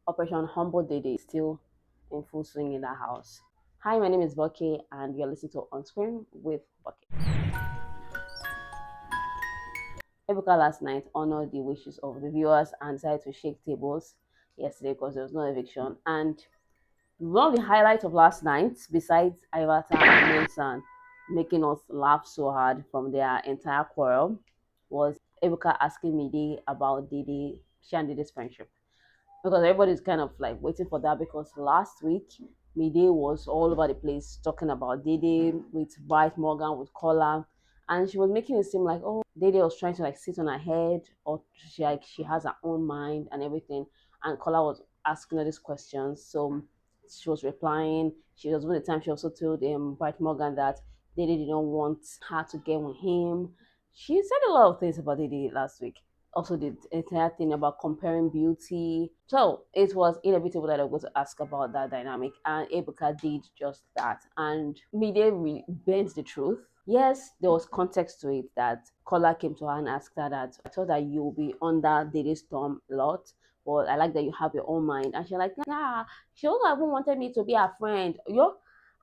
Operation Humble Dede is still in full swing in the house. Hi, my name is Boke, and you're listening to On Screen with Boke. Ebuka last night honored the wishes of the viewers and decided to shake tables yesterday because there was no eviction. And one of the highlights of last night, besides Ivata and Nelson making us laugh so hard from their entire quarrel, was Ebuka asking Mide about Dede, she and Dede's friendship. Because everybody's kind of like waiting for that because last week Mide was all over the place talking about Dede with Bright Morgan with Kola, and she was making it seem like Dede was trying to like sit on her head or she has her own mind and everything, and Kola was asking her these questions. So she was replying. She was one the time she also told Bright Morgan that Dede didn't want her to get with him. She said a lot of things about Dede last week, also the entire thing about comparing beauty. So it was inevitable that I was going to ask about that dynamic, and Ebuka did just that. And Mide really bent the truth. Yes, there was context to it that Kola came to her and asked her that I thought that you'll be under Dede's storm a lot. But I like that you have your own mind. And she's like, yeah, she also even wanted me to be her friend.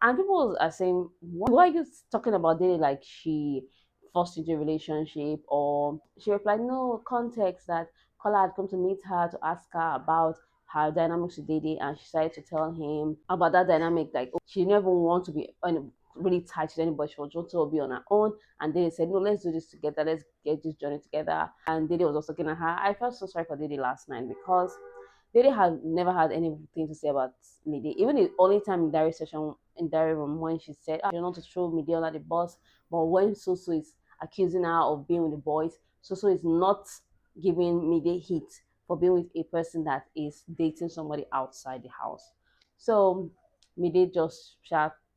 And people are saying, why are you talking about Dede like she forced into a relationship? Or she replied, no, context that Kola had come to meet her to ask her about her dynamics with Dede, and she decided to tell him about that dynamic. Like, she never want to be really tight with anybody. She was just to be on her own. And Dede said, no, let's do this together. Let's get this journey together. And Dede was also looking at her. I felt so sorry for Dede last night because Dede had never had anything to say about Mide. Even the only time in diary session in diary room when she said, "You're not to throw Mide under the bus," but when Soso is accusing her of being with the boys, Soso is not giving Mide heat for being with a person that is dating somebody outside the house. So Mide just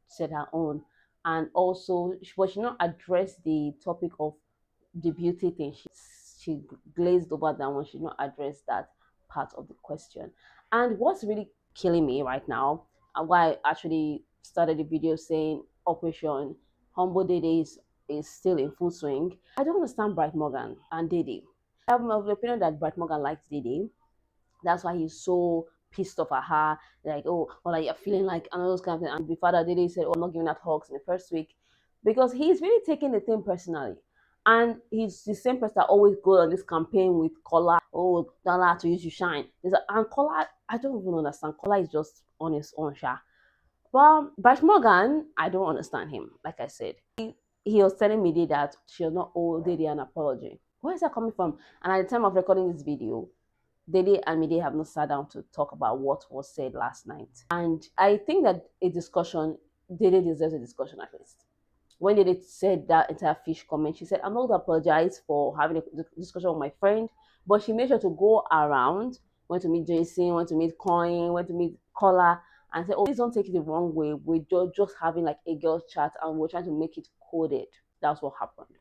said her own, and also, but she not addressed the topic of the beauty thing. She glazed over that one. She not addressed that part of the question. And what's really killing me right now, and why I actually started the video saying Operation Humble Dede is still in full swing. I don't understand Bright Morgan and Dede. I'm of the opinion that Bright Morgan likes Dede. That's why he's so pissed off at her, like, oh, or like you're feeling like and all those kind of things. And before that, Dede said, oh, I'm not giving that hugs in the first week because he's really taking the thing personally. And he's the same person that always goes on this campaign with Kola. Oh, don't allow to use you shine. And Kola, I don't even understand. Kola is just on his own, sha. But Bash Morgan, I don't understand him. Like I said, he was telling me that she was not owe Dede an apology. Where is that coming from? And at the time of recording this video, Dede and Mide have not sat down to talk about what was said last night. And I think that a discussion, Dede deserves a discussion at least. When Dede said that entire fish comment, she said, I'm not going to apologize for having a discussion with my friend, but she made sure to go around, went to meet Jason, went to meet Coin, went to meet Kola, and said, oh, please don't take it the wrong way. We're just having like a girl chat and we're trying to make it coded. That's what happened.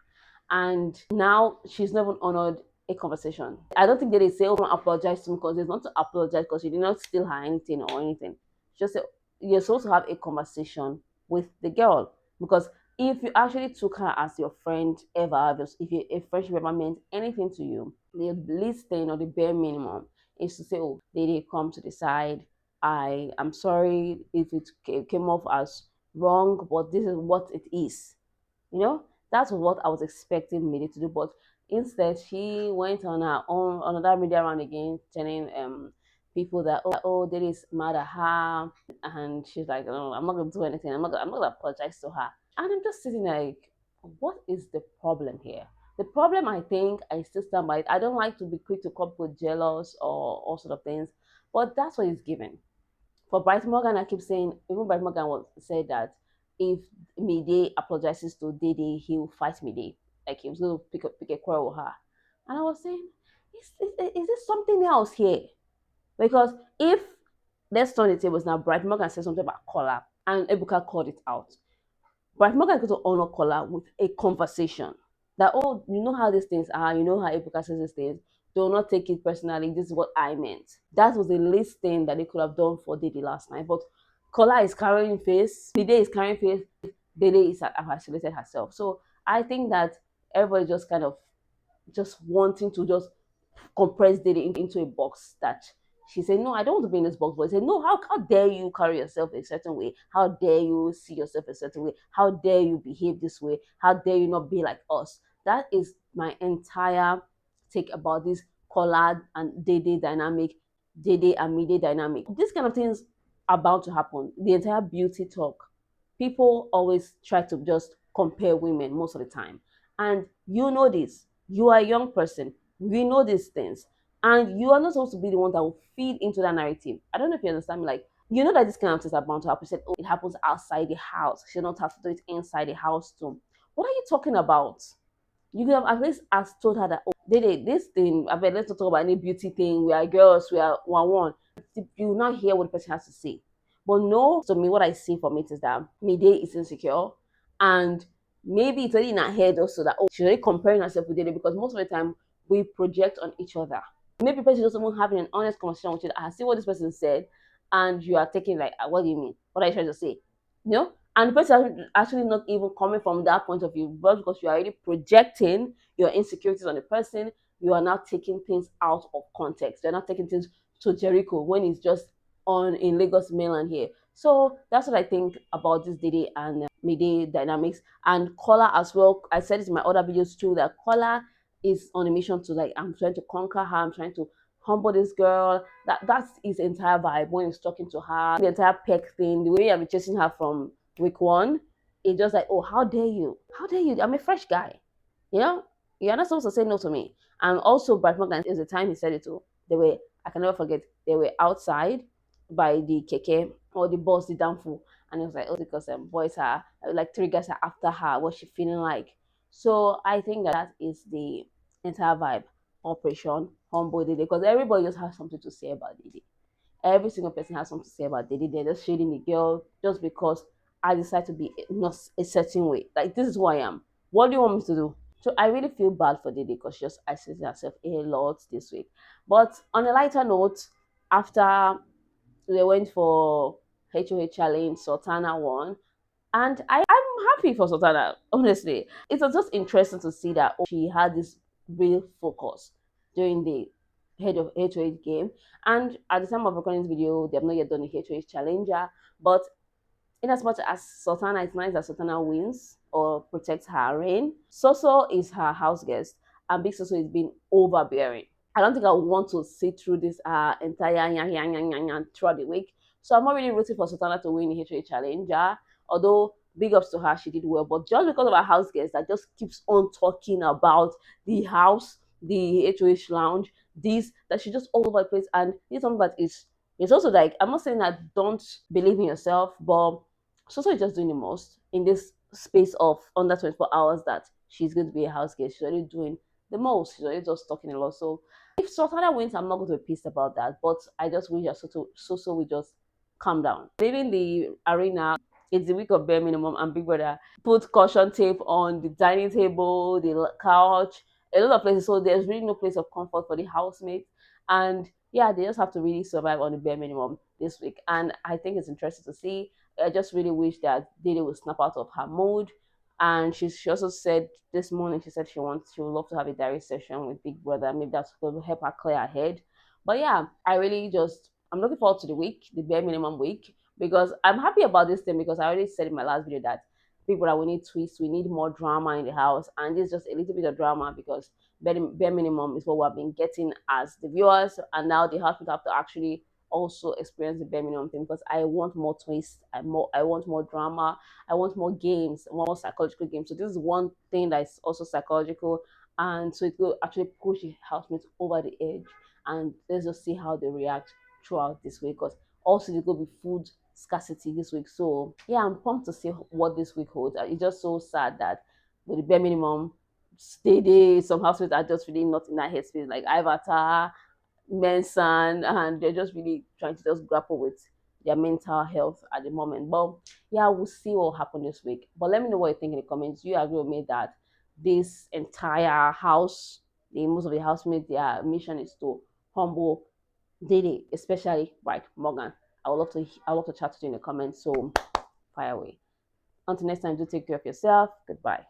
And now she's not even honored a conversation. I don't think that they say, oh, don't apologize to me because there's not to apologize because you did not steal her anything or anything. Just say, you're supposed to have a conversation with the girl because if you actually took her as your friend ever, if a friendship ever meant anything to you, the least thing or the bare minimum is to say, oh, they come to decide. I am sorry if it came off as wrong, but this is what it is. You know, that's what I was expecting Mide to do. But instead, she went on her own another media round again, telling people that Dede is mad at her, and she's like, oh, I'm not gonna do anything. I'm not gonna apologize to her. And I'm just sitting like, what is the problem here? The problem, I think, I still stand by it. I don't like to be quick to come with jealous or all sort of things, but that's what is given. For Bright Morgan, I keep saying, even Bright Morgan said that if Mide apologizes to Dede, he will fight Mide. Like he was going to pick a quarrel with her. And I was saying, is this something else here? Because if, let's turn the tables now, Bright Morgan said something about Kola and Ebuka called it out. Bright Morgan is going to honor Kola with a conversation that, oh, you know how these things are, you know how Ebuka says these things. Do not take it personally. This is what I meant. That was the least thing that they could have done for Dede last night. But Kola is carrying face. Mide is carrying face. Dede is isolated herself. So I think that everybody just wanting to just compress Dede into a box that she said, no, I don't want to be in this box. But I said, no, how dare you carry yourself a certain way? How dare you see yourself a certain way? How dare you behave this way? How dare you not be like us? That is my entire take about this Kola and Dede dynamic, Dede and Mide dynamic. These kind of things are bound to happen. The entire beauty talk, people always try to just compare women most of the time. And you know this. You are a young person. We know these things. And you are not supposed to be the one that will feed into that narrative. I don't know if you understand me. Like, you know that this kind of things are bound to happen. You said, oh, it happens outside the house. She don't have to do it inside the house too. What are you talking about? You could have at least asked told her that, oh, Dede, this thing, I bet let's not talk about any beauty thing. We are girls, we are one. You will not hear what the person has to say. But no, to me, what I see from it is that Mide is insecure, and maybe it's already in her head also that, oh, she's already comparing herself with Dede, because most of the time we project on each other. Maybe the person just someone having an honest conversation with you. I see what this person said, and you are taking like, what do you mean? What are you trying to say? You know? And the person actually not even coming from that point of view, but because you are already projecting your insecurities on the person, you are now taking things out of context. You're not taking things to Jericho when it's just on in Lagos mainland here. So that's what I think about this Dede and Mide dynamics, and Kola as well. I said it in my other videos too that Kola is on a mission to, like, I'm trying to conquer her, I'm trying to humble this girl. That's his entire vibe when he's talking to her. The entire peck thing, the way I've been chasing her from week one, it's just like, oh, how dare you? How dare you? I'm a fresh guy. You know, you're not supposed to say no to me. And also, Brad Morgan is the time he said it to. They were, I can never forget, they were outside by the keke or the bus, the downfall. And it was like, oh, because boys are, like, three guys are after her. What's she feeling like? So I think that is the entire vibe. Operation Humble Dede, because everybody just has something to say about Dede. Every single person has something to say about Dede. They're just shading the girl just because I decide to be not a certain way. Like, this is who I am. What do you want me to do? So I really feel bad for Dede because she just isolated herself a lot this week. But on a lighter note, after they went for HOH challenge, Sultana won. And I'm happy for Sultana, honestly. It was just interesting to see that, oh, she had this real focus during the head of HOH game. And at the time of recording this video, they have not yet done a HOH challenger. But in as much as Sultana, it's nice that Sultana wins or protects her reign, Soso is her house guest, and Big Soso is being overbearing. I don't think I would want to sit through this entire throughout the week. So I'm not really rooting for Sultana to win the HOA Challenger. Although big ups to her, she did well. But just because of our house guest that just keeps on talking about the house, the HOH lounge, this, that she just all over the place. And it's something that is, it's also like, I'm not saying that don't believe in yourself, but Soso is just doing the most in this space of under 24 hours that she's going to be a house guest. She's already doing the most. She's already just talking a lot. So if Sultana wins, I'm not going to be pissed about that. But I just wish that Soso will just calm down. Leaving the arena, it's the week of bare minimum, and Big Brother put caution tape on the dining table, the couch, a lot of places. So there's really no place of comfort for the housemates. And yeah, they just have to really survive on the bare minimum this week. And I think it's interesting to see. I just really wish that Dede would snap out of her mood. And she also said this morning, she said she would love to have a diary session with Big Brother. Maybe that's going to help her clear her head. But yeah, I'm looking forward to the week, the bare minimum week, because I'm happy about this thing, because I already said in my last video that Big Brother, we need twists, we need more drama in the house. And this is just a little bit of drama because bare minimum is what we've been getting as the viewers. And now the house will have to actually also experience the bare minimum thing, because I want more twists, I want more drama, I want more games, more psychological games. So this is one thing that is also psychological, and so it will actually push the housemates over the edge. And let's just see how they react throughout this week, because also there's going to be food scarcity this week. So yeah, I'm pumped to see what this week holds. It's just so sad that with the bare minimum, steady, some housemates are just really not in that headspace, like Ivata, Mensan, and they're just really trying to just grapple with their mental health at the moment. But yeah, we'll see what will happen this week. But let me know what you think in the comments. Do you agree with me that this entire house, most of the housemates, their mission is to humble Dede, especially right Morgan? I would love to chat to you in the comments. So fire away. Until next time, do take care of yourself. Goodbye.